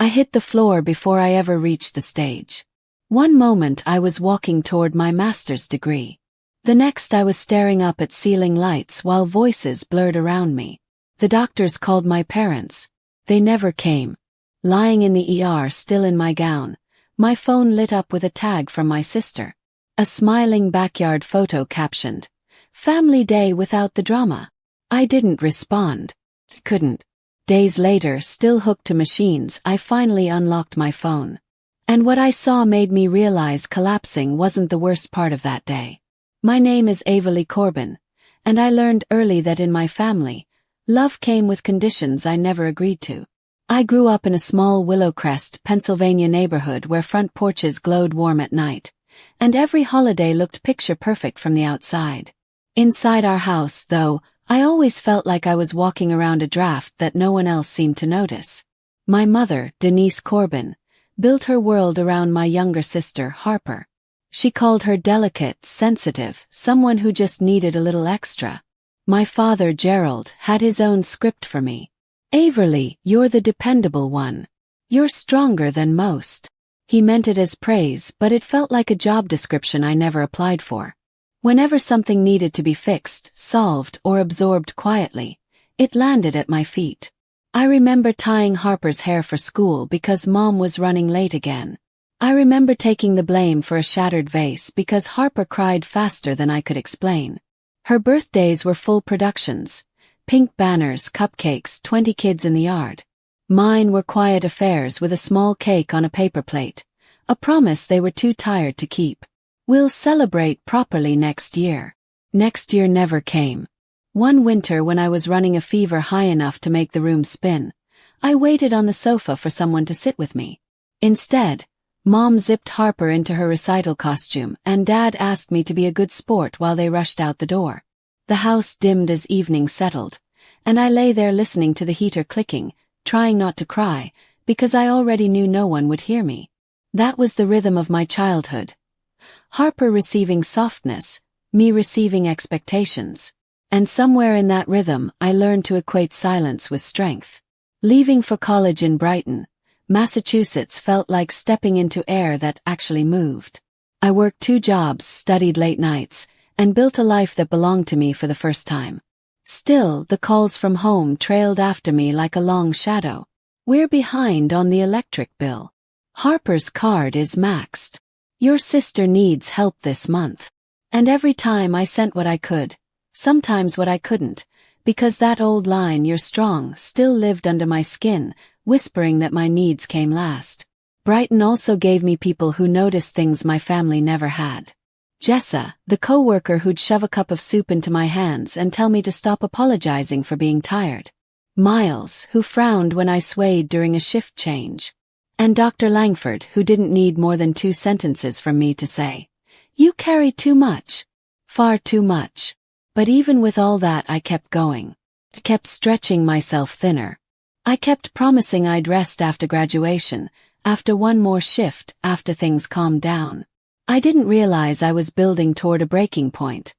I hit the floor before I ever reached the stage. One moment I was walking toward my master's degree. The next I was staring up at ceiling lights while voices blurred around me. The doctors called my parents. They never came. Lying in the ER still in my gown, my phone lit up with a tag from my sister. A smiling backyard photo captioned, "Family day without the drama." I didn't respond. Couldn't. Days later, still hooked to machines, I finally unlocked my phone. And what I saw made me realize collapsing wasn't the worst part of that day. My name is Avalee Corbin, and I learned early that in my family, love came with conditions I never agreed to. I grew up in a small Willowcrest, Pennsylvania neighborhood where front porches glowed warm at night, and every holiday looked picture-perfect from the outside. Inside our house, though, I always felt like I was walking around a draft that no one else seemed to notice. My mother, Denise Corbin, built her world around my younger sister, Harper. She called her delicate, sensitive, someone who just needed a little extra. My father, Gerald, had his own script for me. "Avalee, you're the dependable one. You're stronger than most." He meant it as praise, but it felt like a job description I never applied for. Whenever something needed to be fixed, solved, or absorbed quietly, it landed at my feet. I remember tying Harper's hair for school because Mom was running late again. I remember taking the blame for a shattered vase because Harper cried faster than I could explain. Her birthdays were full productions. Pink banners, cupcakes, 20 kids in the yard. Mine were quiet affairs with a small cake on a paper plate, a promise they were too tired to keep. "We'll celebrate properly next year." Next year never came. One winter when I was running a fever high enough to make the room spin, I waited on the sofa for someone to sit with me. Instead, Mom zipped Harper into her recital costume and Dad asked me to be a good sport while they rushed out the door. The house dimmed as evening settled, and I lay there listening to the heater clicking, trying not to cry, because I already knew no one would hear me. That was the rhythm of my childhood. Harper receiving softness, me receiving expectations. And somewhere in that rhythm, I learned to equate silence with strength. Leaving for college in Brighton, Massachusetts felt like stepping into air that actually moved. I worked 2 jobs, studied late nights, and built a life that belonged to me for the first time. Still, the calls from home trailed after me like a long shadow. "We're behind on the electric bill. Harper's card is maxed. Your sister needs help this month." And every time I sent what I could, sometimes what I couldn't, because that old line, "You're strong," still lived under my skin, whispering that my needs came last. Brighton also gave me people who noticed things my family never had. Jessa, the coworker who'd shove a cup of soup into my hands and tell me to stop apologizing for being tired. Miles, who frowned when I swayed during a shift change. And Dr. Langford, who didn't need more than 2 sentences from me to say, "You carry too much. Far too much." But even with all that, I kept going. I kept stretching myself thinner. I kept promising I'd rest after graduation, after one more shift, after things calmed down. I didn't realize I was building toward a breaking point.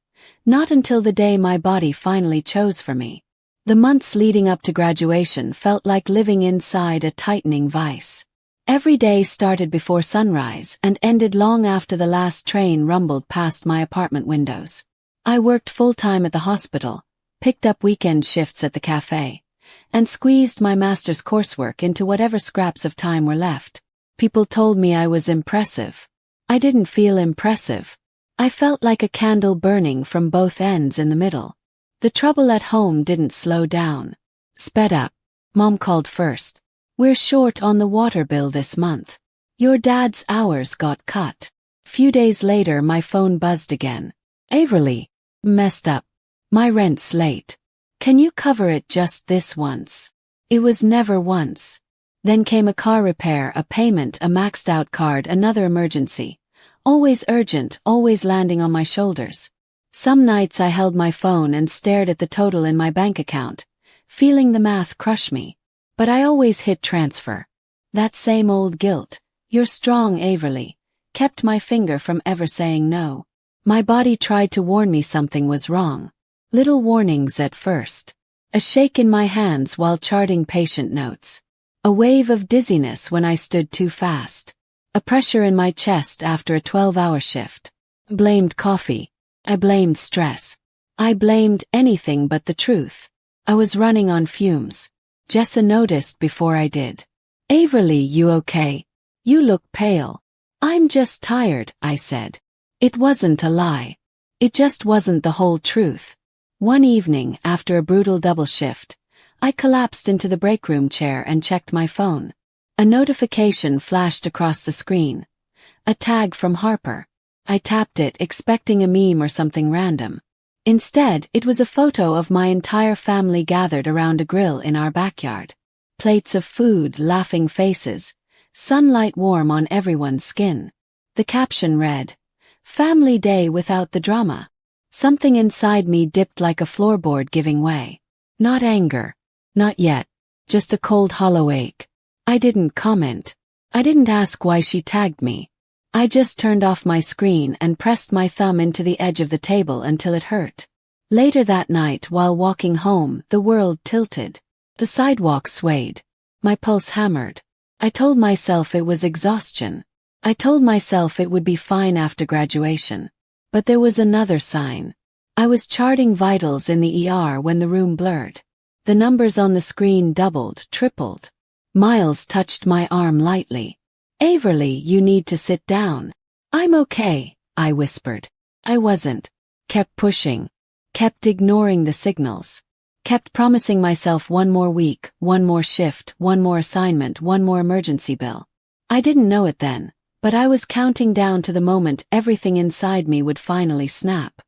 Not until the day my body finally chose for me. The months leading up to graduation felt like living inside a tightening vice. Every day started before sunrise and ended long after the last train rumbled past my apartment windows. I worked full-time at the hospital, picked up weekend shifts at the cafe, and squeezed my master's coursework into whatever scraps of time were left. People told me I was impressive. I didn't feel impressive. I felt like a candle burning from both ends in the middle. The trouble at home didn't slow down. Sped up. Mom called first. "We're short on the water bill this month. Your dad's hours got cut." Few days later my phone buzzed again. "Avalee. Messed up. My rent's late. Can you cover it just this once?" It was never once. Then came a car repair, a payment, a maxed out card, another emergency. Always urgent, always landing on my shoulders. Some nights I held my phone and stared at the total in my bank account, feeling the math crush me. But I always hit transfer. That same old guilt, "You're strong, Avalee," kept my finger from ever saying no. My body tried to warn me something was wrong. Little warnings at first. A shake in my hands while charting patient notes. A wave of dizziness when I stood too fast. A pressure in my chest after a 12-hour shift. Blamed coffee. I blamed stress. I blamed anything but the truth. I was running on fumes. Jessa noticed before I did. "Averly, you okay? You look pale." "I'm just tired," I said. It wasn't a lie. It just wasn't the whole truth. One evening, after a brutal double shift, I collapsed into the break room chair and checked my phone. A notification flashed across the screen. A tag from Harper. I tapped it, expecting a meme or something random. Instead, it was a photo of my entire family gathered around a grill in our backyard. Plates of food, laughing faces, sunlight warm on everyone's skin. The caption read, "Family day without the drama." Something inside me dipped like a floorboard giving way. Not anger. Not yet. Just a cold hollow ache. I didn't comment. I didn't ask why she tagged me. I just turned off my screen and pressed my thumb into the edge of the table until it hurt. Later that night, while walking home, the world tilted. The sidewalk swayed. My pulse hammered. I told myself it was exhaustion. I told myself it would be fine after graduation. But there was another sign. I was charting vitals in the ER when the room blurred. The numbers on the screen doubled, tripled. Miles touched my arm lightly. "Averly, you need to sit down." "I'm okay," I whispered. I wasn't. Kept pushing. Kept ignoring the signals. Kept promising myself one more week, one more shift, one more assignment, one more emergency bill. I didn't know it then, but I was counting down to the moment everything inside me would finally snap.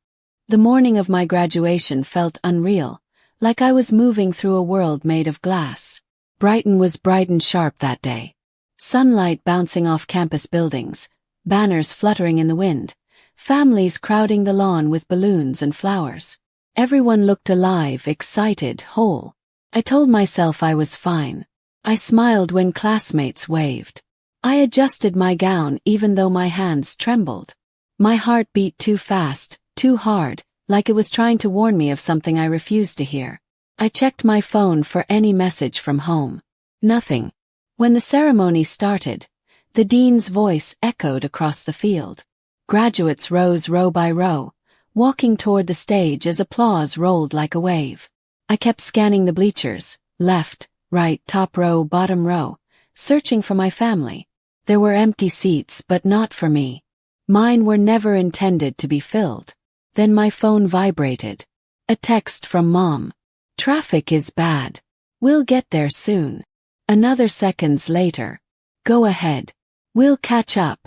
The morning of my graduation felt unreal, like I was moving through a world made of glass. Brighton was bright and sharp that day. Sunlight bouncing off campus buildings, banners fluttering in the wind, families crowding the lawn with balloons and flowers. Everyone looked alive, excited, whole. I told myself I was fine. I smiled when classmates waved. I adjusted my gown even though my hands trembled. My heart beat too fast, too hard, like it was trying to warn me of something I refused to hear. I checked my phone for any message from home. Nothing. When the ceremony started, the dean's voice echoed across the field. Graduates rose row by row, walking toward the stage as applause rolled like a wave. I kept scanning the bleachers, left, right, top row, bottom row, searching for my family. There were empty seats, but not for me. Mine were never intended to be filled. Then my phone vibrated. A text from Mom. "Traffic is bad. We'll get there soon." Another seconds later. "Go ahead. We'll catch up."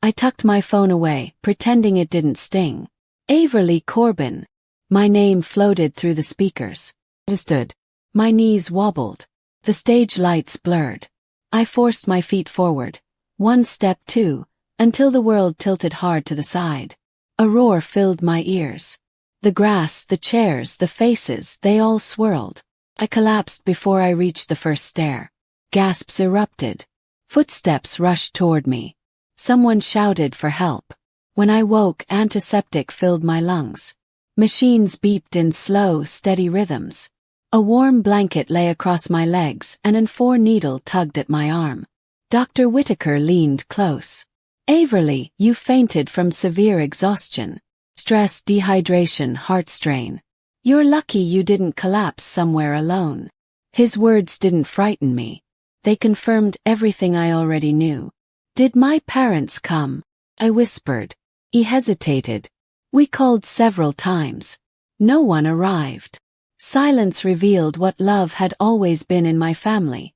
I tucked my phone away, pretending it didn't sting. "Averly Corbin." My name floated through the speakers. I stood. My knees wobbled. The stage lights blurred. I forced my feet forward. One step, two, until the world tilted hard to the side. A roar filled my ears. The grass, the chairs, the faces, they all swirled. I collapsed before I reached the first stair. Gasps erupted. Footsteps rushed toward me. Someone shouted for help. When I woke, antiseptic filled my lungs. Machines beeped in slow, steady rhythms. A warm blanket lay across my legs and an IV needle tugged at my arm. Dr. Whitaker leaned close. "Averly, you fainted from severe exhaustion. Stress, dehydration, heart strain. You're lucky you didn't collapse somewhere alone." His words didn't frighten me. They confirmed everything I already knew. "Did my parents come?" I whispered. He hesitated. "We called several times. No one arrived." Silence revealed what love had always been in my family.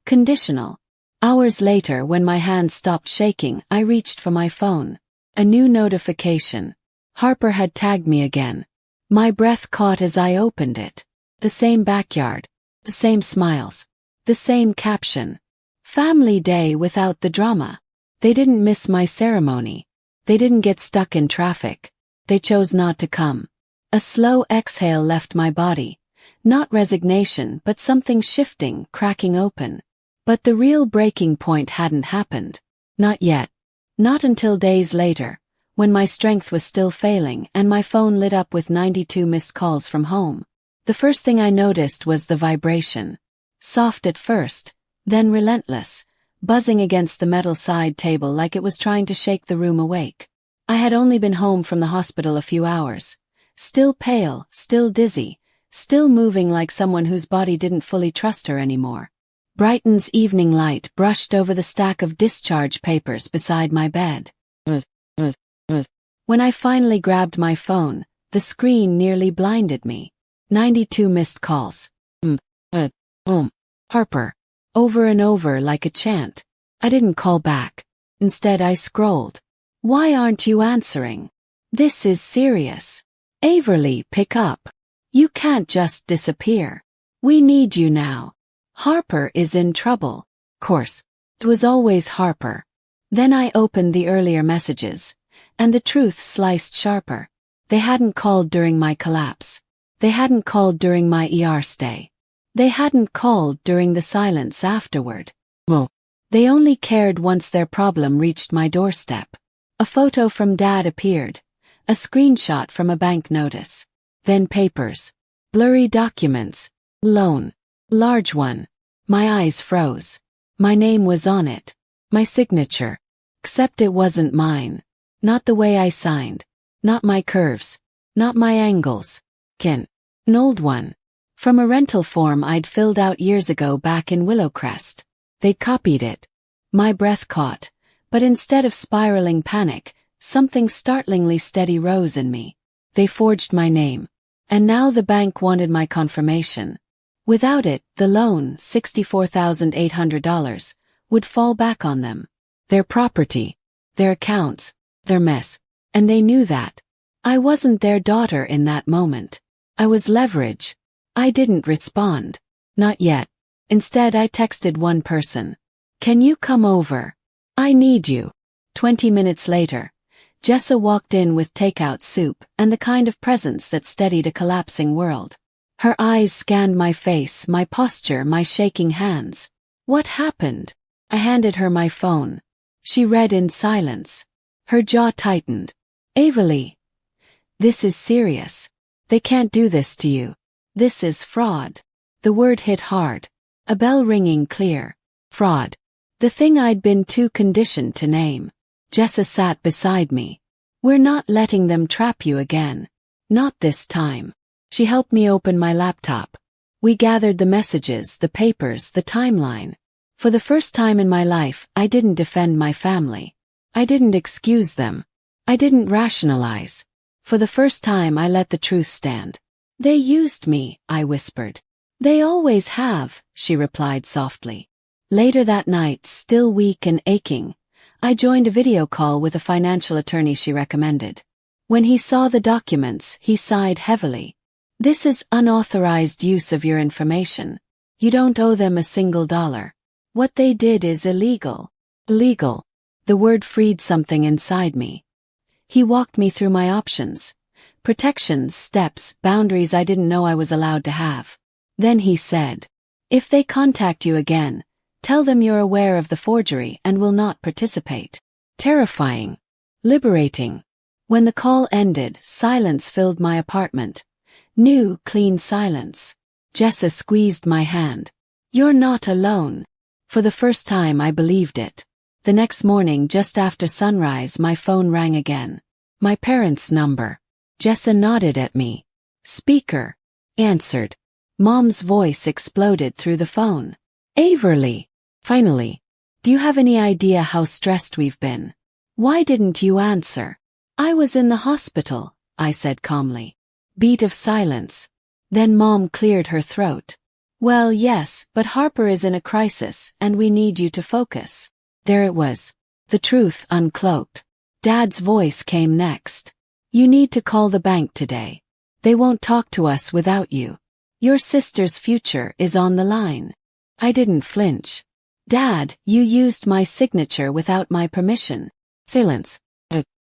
Conditional. Hours later, when my hands stopped shaking, I reached for my phone. A new notification. Harper had tagged me again. My breath caught as I opened it. The same backyard. The same smiles. The same caption. "Family day without the drama." They didn't miss my ceremony. They didn't get stuck in traffic. They chose not to come. A slow exhale left my body. Not resignation, but something shifting, cracking open. But the real breaking point hadn't happened. Not yet. Not until days later, when my strength was still failing and my phone lit up with 92 missed calls from home. The first thing I noticed was the vibration. Soft at first, then relentless, buzzing against the metal side table like it was trying to shake the room awake. I had only been home from the hospital a few hours. Still pale, still dizzy, still moving like someone whose body didn't fully trust her anymore. Brighton's evening light brushed over the stack of discharge papers beside my bed. When I finally grabbed my phone, the screen nearly blinded me. 92 missed calls. Harper. Over and over like a chant. I didn't call back. Instead I scrolled. Why aren't you answering? This is serious. Averly, pick up. You can't just disappear. We need you now. Harper is in trouble. Course. It was always Harper. Then I opened the earlier messages, and the truth sliced sharper. They hadn't called during my collapse. They hadn't called during my ER stay. They hadn't called during the silence afterward. They only cared once their problem reached my doorstep. A photo from Dad appeared, a screenshot from a bank notice. Then papers. Blurry documents. Loan. Large one. My eyes froze. My name was on it. My signature. Except it wasn't mine. Not the way I signed. Not my curves. Not my angles. An old one. From a rental form I'd filled out years ago back in Willowcrest. They'd copied it. My breath caught, but instead of spiraling panic, something startlingly steady rose in me. They forged my name. And now the bank wanted my confirmation. Without it, the loan, $64,800, would fall back on them. Their property, their accounts, their mess. And they knew that. I wasn't their daughter in that moment. I was leverage. I didn't respond. Not yet. Instead I texted one person. Can you come over? I need you. 20 minutes later, Jessa walked in with takeout soup and the kind of presence that steadied a collapsing world. Her eyes scanned my face, my posture, my shaking hands. What happened? I handed her my phone. She read in silence. Her jaw tightened. Averly. This is serious. They can't do this to you. This is fraud. The word hit hard. A bell ringing clear. Fraud. The thing I'd been too conditioned to name. Jessa sat beside me. We're not letting them trap you again. Not this time. She helped me open my laptop. We gathered the messages, the papers, the timeline. For the first time in my life, I didn't defend my family. I didn't excuse them. I didn't rationalize. For the first time I let the truth stand. They used me, I whispered. They always have, she replied softly. Later that night, still weak and aching, I joined a video call with a financial attorney she recommended. When he saw the documents, he sighed heavily. This is unauthorized use of your information. You don't owe them a single dollar. What they did is illegal. Illegal. The word freed something inside me. He walked me through my options. Protections, steps, boundaries I didn't know I was allowed to have. Then he said, if they contact you again, tell them you're aware of the forgery and will not participate. Terrifying. Liberating. When the call ended, silence filled my apartment. New, clean silence. Jessa squeezed my hand. You're not alone. For the first time I believed it. The next morning, just after sunrise, my phone rang again. My parents' number. Jessa nodded at me. Speaker. Answered. Mom's voice exploded through the phone. Averly. Finally. Do you have any idea how stressed we've been? Why didn't you answer? I was in the hospital, I said calmly. Beat of silence. Then Mom cleared her throat. Well, yes, but Harper is in a crisis, and we need you to focus. There it was. The truth uncloaked. Dad's voice came next. You need to call the bank today. They won't talk to us without you. Your sister's future is on the line. I didn't flinch. Dad, you used my signature without my permission. Silence.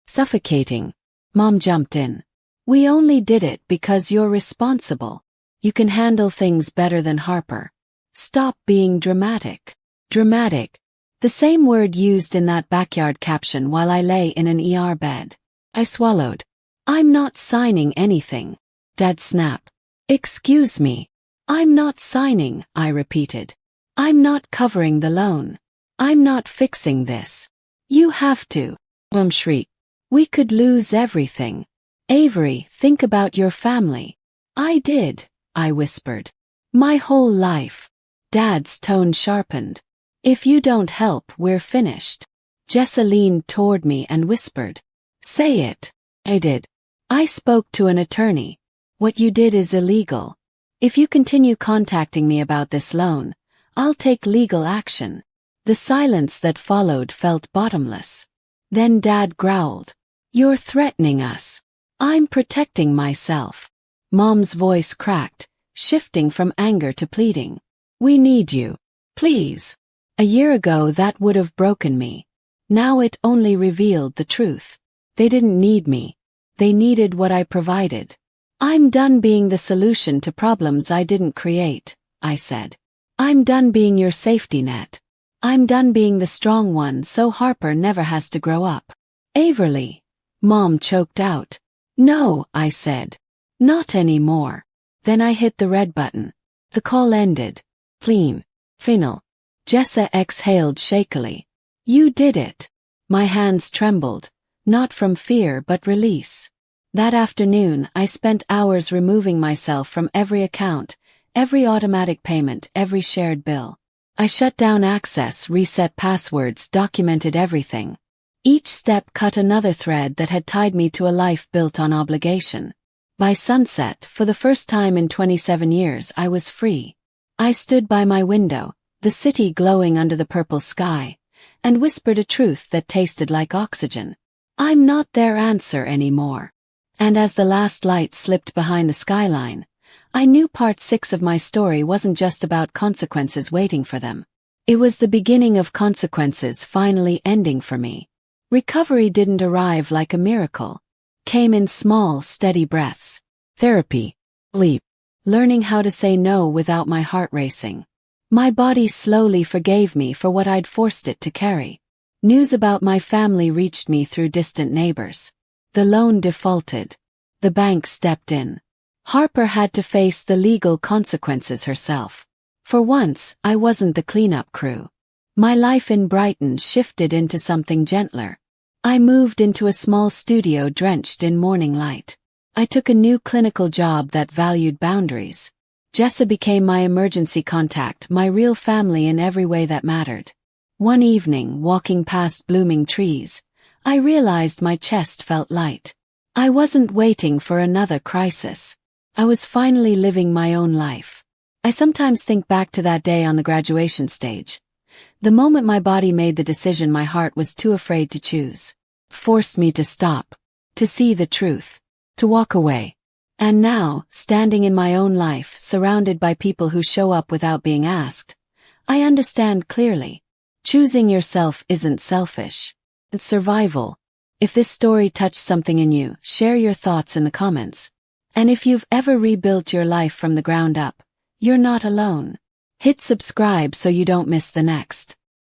Suffocating. Mom jumped in. We only did it because you're responsible. You can handle things better than Harper. Stop being dramatic. Dramatic. The same word used in that backyard caption while I lay in an ER bed. I swallowed. I'm not signing anything. Dad snapped. Excuse me. I'm not signing, I repeated. I'm not covering the loan. I'm not fixing this. You have to. Mom shrieked. We could lose everything. Avery, think about your family. I did, I whispered. My whole life. Dad's tone sharpened. If you don't help, we're finished. Jessa leaned toward me and whispered. Say it. I did. I spoke to an attorney. What you did is illegal. If you continue contacting me about this loan, I'll take legal action. The silence that followed felt bottomless. Then Dad growled. You're threatening us. I'm protecting myself. Mom's voice cracked, shifting from anger to pleading. We need you. Please. A year ago that would have broken me. Now it only revealed the truth. They didn't need me. They needed what I provided. I'm done being the solution to problems I didn't create, I said. I'm done being your safety net. I'm done being the strong one so Harper never has to grow up. Averly. Mom choked out. No, I said. Not anymore. Then I hit the red button. The call ended. Clean. Final. Jessa exhaled shakily. You did it. My hands trembled, not from fear but release. That afternoon I spent hours removing myself from every account, every automatic payment, every shared bill. I shut down access, reset passwords, documented everything. Each step cut another thread that had tied me to a life built on obligation. By sunset, for the first time in 27 years, I was free. I stood by my window, the city glowing under the purple sky, and whispered a truth that tasted like oxygen. I'm not their answer anymore. And as the last light slipped behind the skyline, I knew part 6 of my story wasn't just about consequences waiting for them. It was the beginning of consequences finally ending for me. Recovery didn't arrive like a miracle. Came in small, steady breaths. Therapy. Sleep. Learning how to say no without my heart racing. My body slowly forgave me for what I'd forced it to carry. News about my family reached me through distant neighbors. The loan defaulted. The bank stepped in. Harper had to face the legal consequences herself. For once, I wasn't the cleanup crew. My life in Brighton shifted into something gentler. I moved into a small studio drenched in morning light. I took a new clinical job that valued boundaries. Jessa became my emergency contact, my real family in every way that mattered. One evening, walking past blooming trees, I realized my chest felt light. I wasn't waiting for another crisis. I was finally living my own life. I sometimes think back to that day on the graduation stage. The moment my body made the decision my heart was too afraid to choose. Forced me to stop. To see the truth. To walk away. And now, standing in my own life, surrounded by people who show up without being asked, I understand clearly. Choosing yourself isn't selfish. It's survival. If this story touched something in you, share your thoughts in the comments. And if you've ever rebuilt your life from the ground up, you're not alone. Hit subscribe so you don't miss the next.